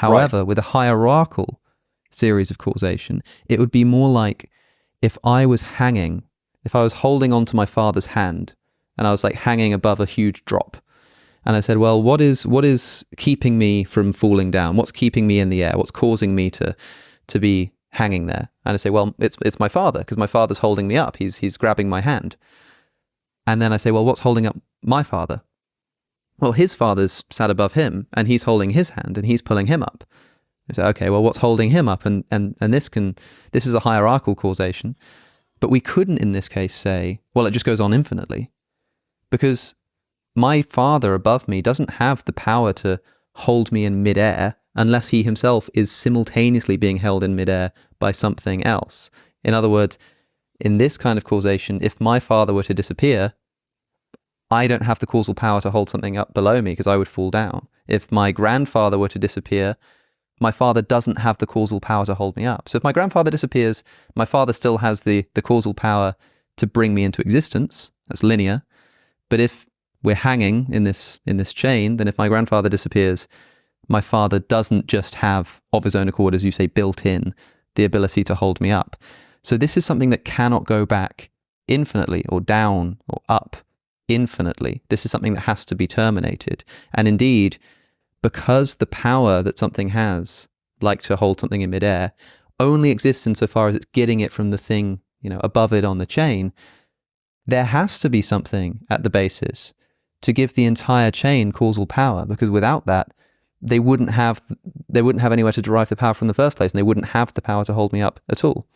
However, with a hierarchical series of causation, it would be more like if I was holding onto my father's hand and I was like hanging above a huge drop, and I said, well, what is keeping me from falling down? What's keeping me in the air? What's causing me to be hanging there? And I say, well, it's my father, because my father's holding me up. He's grabbing my hand. And then I say, well, what's holding up my father? Well, his father's sat above him and he's holding his hand and he's pulling him up. I say, okay, well, what's holding him up? And this is a hierarchical causation. But we couldn't in this case say, well, it just goes on infinitely, because my father above me doesn't have the power to hold me in midair unless he himself is simultaneously being held in midair by something else. In other words, in this kind of causation, if my father were to disappear, I don't have the causal power to hold something up below me because I would fall down. If my grandfather were to disappear, my father doesn't have the causal power to hold me up. So if my grandfather disappears, my father still has the causal power to bring me into existence. That's linear. But if we're hanging in this chain, then if my grandfather disappears, my father doesn't just have, of his own accord, as you say, built in the ability to hold me up. So this is something that cannot go back infinitely or down or up infinitely. This is something that has to be terminated. And indeed, because the power that something has, like to hold something in midair, only exists insofar as it's getting it from the thing, above it on the chain, there has to be something at the basis to give the entire chain causal power, because without that, they wouldn't have anywhere to derive the power from the first place, and they wouldn't have the power to hold me up at all.